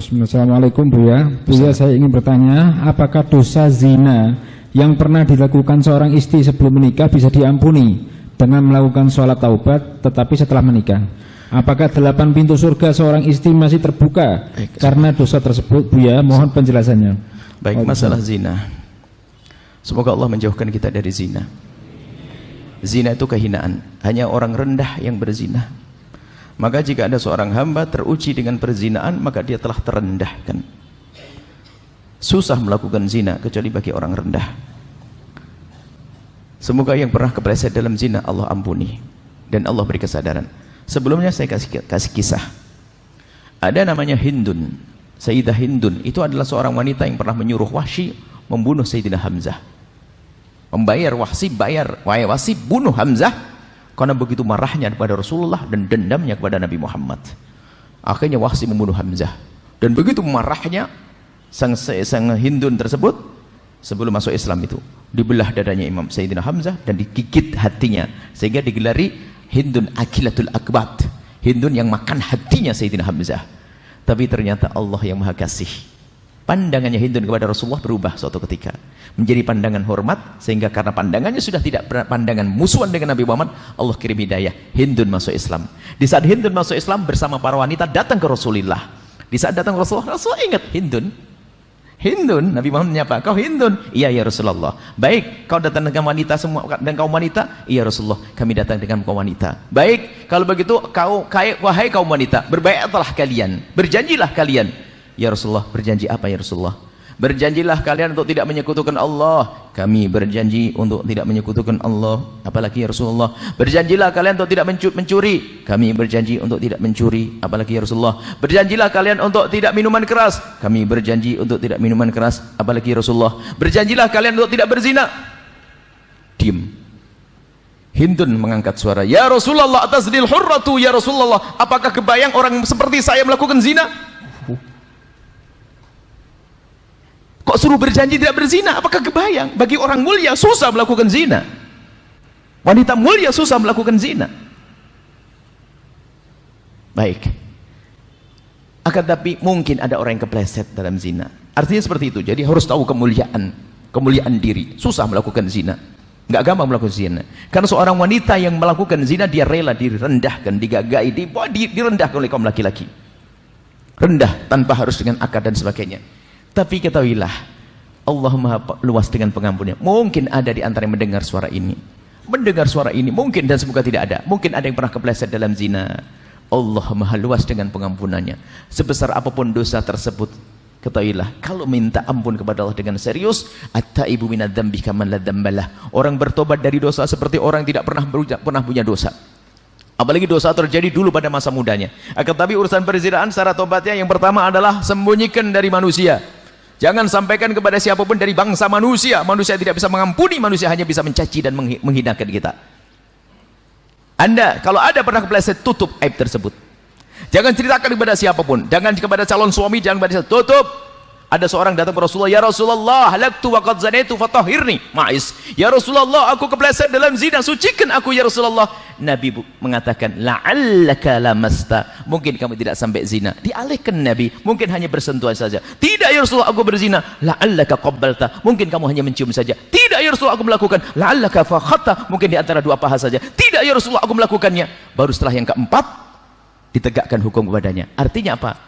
Assalamualaikum Buya. Buya, saya ingin bertanya, apakah dosa zina yang pernah dilakukan seorang istri sebelum menikah bisa diampuni dengan melakukan sholat taubat tetapi setelah menikah? Apakah 8 pintu surga seorang istri masih terbuka karena dosa tersebut? Buya, mohon penjelasannya. Baik, masalah zina, semoga Allah menjauhkan kita dari zina. Zina itu kehinaan, hanya orang rendah yang berzina. Maka jika ada seorang hamba teruji dengan perzinaan, maka dia telah terendahkan. Susah melakukan zina kecuali bagi orang rendah. Semoga yang pernah kepleset dalam zina Allah ampuni dan Allah beri kesadaran. Sebelumnya saya kasih kisah. Ada namanya Hindun, Sayyidah Hindun. Itu adalah seorang wanita yang pernah menyuruh Wahsy membunuh Sayyidina Hamzah. Membayar Wahsy, wahai Wahsy, bunuh Hamzah, karena begitu marahnya kepada Rasulullah dan dendamnya kepada Nabi Muhammad. Akhirnya Wahsy membunuh Hamzah. Dan begitu marahnya sang Hindun tersebut, sebelum masuk Islam itu dibelah dadanya Imam Sayyidina Hamzah dan digigit hatinya, sehingga digelari Hindun Akilatul Akbat, Hindun yang makan hatinya Sayyidina Hamzah. Tapi ternyata Allah yang Maha Kasih, pandangannya Hindun kepada Rasulullah berubah suatu ketika menjadi pandangan hormat, sehingga karena pandangannya sudah tidak pandangan musuhan dengan Nabi Muhammad, Allah kirim hidayah, Hindun masuk Islam. Di saat Hindun masuk Islam bersama para wanita datang ke Rasulullah. Di saat datang ke Rasulullah, Rasulullah ingat Hindun. Hindun, Nabi Muhammad menyapa, kau Hindun? Iya ya Rasulullah. Baik, kau datang dengan wanita semua dan kaum wanita? Iya Rasulullah, kami datang dengan kaum wanita. Baik, kalau begitu wahai kaum wanita, berbaiklah kalian, berjanjilah kalian. Ya Rasulullah, berjanji apa ya Rasulullah? Berjanjilah kalian untuk tidak menyekutukan Allah. Kami berjanji untuk tidak menyekutukan Allah. Apalagi ya Rasulullah? Berjanjilah kalian untuk tidak mencuri. Kami berjanji untuk tidak mencuri. Apalagi ya Rasulullah? Berjanjilah kalian untuk tidak minuman keras. Kami berjanji untuk tidak minuman keras. Apalagi ya Rasulullah? Berjanjilah kalian untuk tidak berzina. Diam. Hindun mengangkat suara, ya Rasulullah, atazdil hurratu ya Rasulullah, apakah kebayang orang seperti saya melakukan zina? Kok suruh berjanji tidak berzina? Apakah kebayang? Bagi orang mulia susah melakukan zina. Wanita mulia susah melakukan zina. Baik. Akan tapi mungkin ada orang yang kepleset dalam zina. Artinya seperti itu. Jadi harus tahu kemuliaan diri. Susah melakukan zina. Nggak gampang melakukan zina. Karena seorang wanita yang melakukan zina, dia rela direndahkan, digagai, direndahkan oleh kaum laki-laki. Rendah tanpa harus dengan akad dan sebagainya. Tapi ketahuilah, Allah Maha luas dengan pengampunnya. Mungkin ada di antara yang mendengar suara ini. Mendengar suara ini, mungkin dan semoga tidak ada. Mungkin ada yang pernah kepleset dalam zina. Allah Maha luas dengan pengampunannya. Sebesar apapun dosa tersebut, ketahuilah, kalau minta ampun kepada Allah dengan serius, at-taibu minadz-dzambi kaman la dzambalah. Orang bertobat dari dosa seperti orang tidak pernah punya dosa. Apalagi dosa terjadi dulu pada masa mudanya. Akan tapi urusan perzinaan secara tobatnya yang pertama adalah sembunyikan dari manusia. Jangan sampaikan kepada siapapun dari bangsa manusia. Manusia tidak bisa mengampuni, manusia hanya bisa mencaci dan menghinakan kita. Anda kalau ada pernah kepleset, tutup aib tersebut. Jangan ceritakan kepada siapapun. Jangan kepada calon suami, jangan kepada siapapun. Tutup. Ada seorang datang ke Rasulullah, ya Rasulullah, halaktu wa qad zanaitu fatahhirni. Ma'is. Ya Rasulullah, aku kepleset dalam zina, sucikan aku ya Rasulullah. Nabi mengatakan, la'allaka lamasta. Mungkin kamu tidak sampai zina. Dialihkan Nabi, mungkin hanya bersentuhan saja. Tidak ya Rasulullah, aku berzina. La'allaka qabbalta. Mungkin kamu hanya mencium saja. Tidak ya Rasulullah, aku melakukan. La'allaka fakhatta. Mungkin di antara dua paha saja. Tidak ya Rasulullah, aku melakukannya. Baru setelah yang keempat, ditegakkan hukum kepadanya. Artinya apa?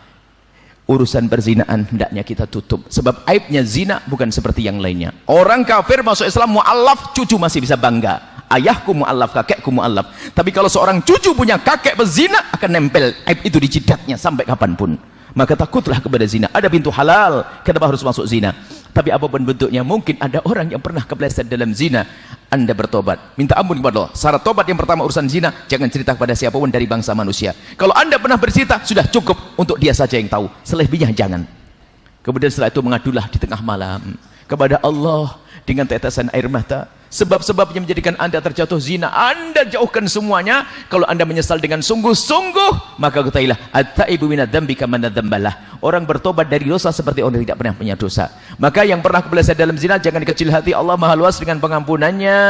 Urusan perzinaan hendaknya kita tutup, sebab aibnya zina bukan seperti yang lainnya. Orang kafir masuk Islam mu'allaf, cucu masih bisa bangga, ayahku mu'allaf, kakekku mu'allaf. Tapi kalau seorang cucu punya kakek berzina, akan nempel aib itu di jidatnya sampai kapanpun. Maka takutlah kepada zina. Ada pintu halal, kenapa harus masuk zina? Tapi apapun bentuknya, mungkin ada orang yang pernah kepleset dalam zina. Anda bertobat, minta ampun kepada Allah. Syarat tobat yang pertama urusan zina, jangan cerita kepada siapapun dari bangsa manusia. Kalau Anda pernah bercerita, sudah cukup untuk dia saja yang tahu. Selebihnya jangan. Kemudian setelah itu mengadulah di tengah malam kepada Allah dengan tetesan air mata. Sebab-sebabnya menjadikan Anda terjatuh zina, Anda jauhkan semuanya. Kalau Anda menyesal dengan sungguh-sungguh, maka ketahuilah, at-taibu minadz-dzambi kaman la dzambalah. Orang bertobat dari dosa seperti orang yang tidak pernah punya dosa. Maka yang pernah kepleset dalam zina, jangan kecil hati. Allah Maha luas dengan pengampunannya.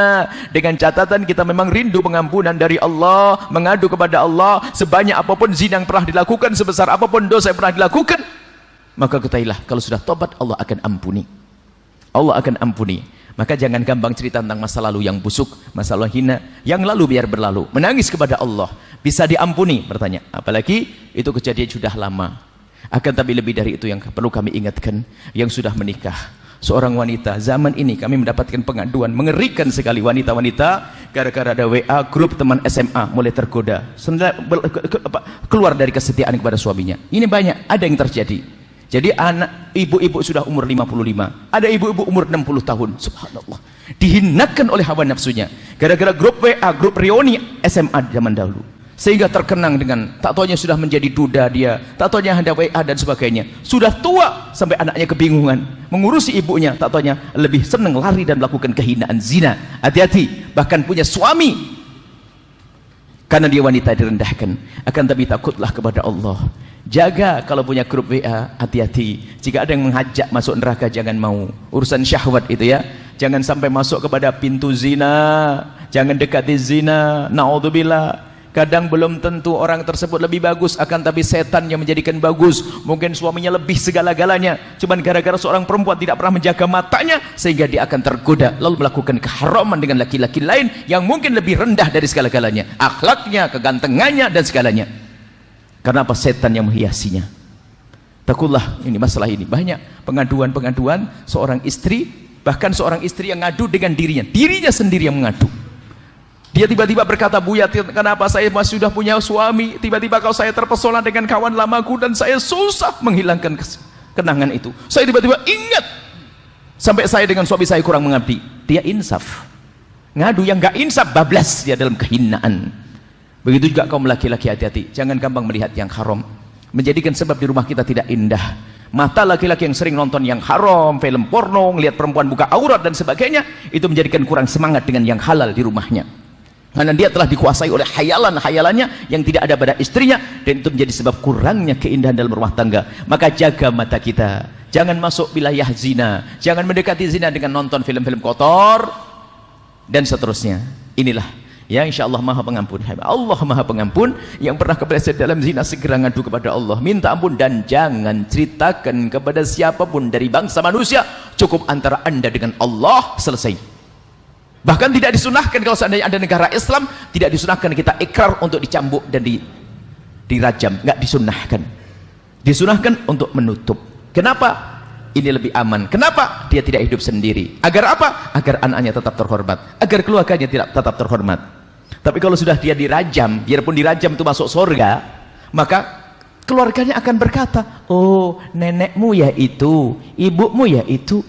Dengan catatan kita memang rindu pengampunan dari Allah, mengadu kepada Allah. Sebanyak apapun zina yang pernah dilakukan, sebesar apapun dosa yang pernah dilakukan, maka ketahuilah kalau sudah tobat Allah akan ampuni. Allah akan ampuni. Maka jangan gampang cerita tentang masa lalu yang busuk, masa lalu hina. Yang lalu biar berlalu. Menangis kepada Allah bisa diampuni, bertanya. Apalagi itu kejadian sudah lama. Akan tapi lebih dari itu yang perlu kami ingatkan, yang sudah menikah. Seorang wanita zaman ini kami mendapatkan pengaduan mengerikan sekali, wanita-wanita gara-gara ada WA grup teman SMA mulai tergoda, keluar dari kesetiaan kepada suaminya. Ini banyak, ada yang terjadi. Jadi anak ibu-ibu sudah umur 55, ada ibu-ibu umur 60 tahun, subhanallah, dihinakan oleh hawa nafsunya gara-gara grup WA, grup reuni SMA zaman dahulu, sehingga terkenang dengan tak taunya sudah menjadi duda dia, tak taunya ada WA dan sebagainya. Sudah tua sampai anaknya kebingungan mengurusi ibunya, tak taunya lebih senang lari dan melakukan kehinaan zina. Hati-hati, bahkan punya suami karena dia wanita direndahkan. Akan tapi takutlah kepada Allah. Jaga kalau punya grup WA, hati-hati. Jika ada yang mengajak masuk neraka, jangan mau. Urusan syahwat itu ya, jangan sampai masuk kepada pintu zina, jangan dekati zina. Naudzubillah. Kadang belum tentu orang tersebut lebih bagus, akan tapi setan yang menjadikan bagus. Mungkin suaminya lebih segala-galanya, cuman gara-gara seorang perempuan tidak pernah menjaga matanya, sehingga dia akan tergoda lalu melakukan keharaman dengan laki-laki lain yang mungkin lebih rendah dari segala-galanya, akhlaknya, kegantengannya dan segalanya. Karena apa? Setan yang menghiasinya. Takutlah ini masalah ini. Banyak pengaduan-pengaduan seorang istri, bahkan seorang istri yang ngadu dengan dirinya sendiri yang mengadu. Dia tiba-tiba berkata, "Buya, kenapa saya masih sudah punya suami, tiba-tiba kalau saya terpesona dengan kawan lamaku dan saya susah menghilangkan kenangan itu. Saya tiba-tiba ingat sampai saya dengan suami saya kurang mengabdi." Dia insaf. Ngadu yang gak insaf, bablas dia dalam kehinaan. Begitu juga kaum laki-laki, hati-hati, jangan gampang melihat yang haram, menjadikan sebab di rumah kita tidak indah. Mata laki-laki yang sering nonton yang haram, film porno, lihat perempuan buka aurat dan sebagainya, itu menjadikan kurang semangat dengan yang halal di rumahnya. Karena dia telah dikuasai oleh hayalan-hayalannya yang tidak ada pada istrinya, dan itu menjadi sebab kurangnya keindahan dalam rumah tangga. Maka jaga mata kita, jangan masuk wilayah zina, jangan mendekati zina dengan nonton film-film kotor dan seterusnya. Inilah ya, insya Allah Maha Pengampun. Allah Maha Pengampun. Yang pernah kepleset dalam zina segera ngadu kepada Allah, minta ampun, dan jangan ceritakan kepada siapapun dari bangsa manusia. Cukup antara anda dengan Allah, selesai. Bahkan tidak disunahkan kalau seandainya ada negara Islam, tidak disunahkan kita ikrar untuk dicambuk dan dirajam, nggak disunahkan. Disunahkan untuk menutup. Kenapa? Ini lebih aman. Kenapa? Dia tidak hidup sendiri. Agar apa? Agar anaknya tetap terhormat, agar keluarganya tidak tetap terhormat. Tapi kalau sudah dia dirajam, biarpun dirajam itu masuk surga, maka keluarganya akan berkata, "Oh, nenekmu ya itu, ibumu ya itu."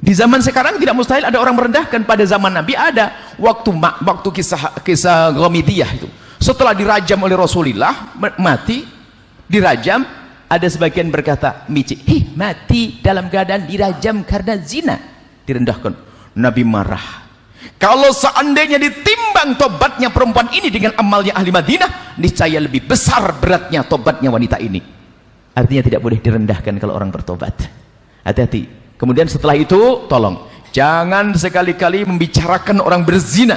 Di zaman sekarang tidak mustahil ada orang merendahkan. Pada zaman Nabi ada. Waktu kisah Ghamidiyah itu, setelah dirajam oleh Rasulullah, mati, dirajam, ada sebagian berkata, "Mici, mati dalam keadaan dirajam karena zina." Direndahkan. Nabi marah. Kalau seandainya ditimbang tobatnya perempuan ini dengan amalnya ahli Madinah, niscaya lebih besar beratnya tobatnya wanita ini. Artinya tidak boleh direndahkan kalau orang bertobat. Hati-hati. Kemudian setelah itu, tolong jangan sekali-kali membicarakan orang berzina,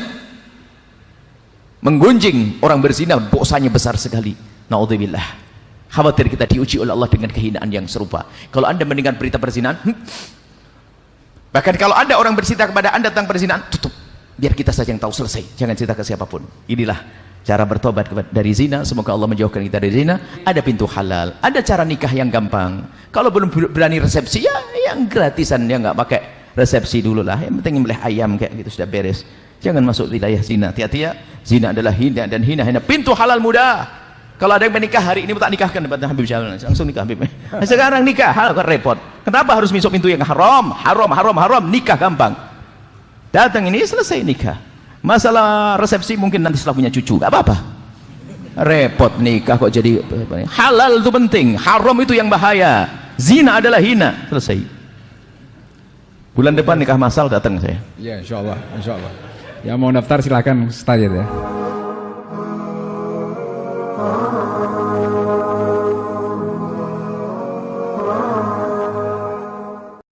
menggunjing orang berzina, dosanya besar sekali. Naudzubillah. Khawatir kita diuji oleh Allah dengan kehinaan yang serupa. Kalau anda mendengar berita perzinahan, bahkan kalau ada orang bercerita kepada anda tentang perzinahan, tutup, biar kita saja yang tahu, selesai, jangan cerita ke siapapun. Inilah cara bertobat dari zina. Semoga Allah menjauhkan kita dari zina. Ada pintu halal, ada cara nikah yang gampang. Kalau belum berani resepsi, ya yang gratisan, ya nggak pakai resepsi dulu lah. Yang penting nyembelih ayam kayak gitu sudah beres. Jangan masuk wilayah zina. Hati-hati ya, zina adalah hina dan hina. Pintu halal mudah. Kalau ada yang menikah hari ini, tak nikahkan depan Habib Syahlan, langsung nikah Habib. Sekarang nikah halal kan repot. Kenapa harus masuk pintu yang haram? Haram, nikah gampang. Datang ini selesai nikah. Masalah resepsi mungkin nanti setelah punya cucu, gak apa-apa. Repot nikah kok jadi halal itu penting, haram itu yang bahaya. Zina adalah hina, selesai. Bulan depan nikah masal datang saya. Ya, insya Allah. Ya mau daftar silakan Ustaz ya.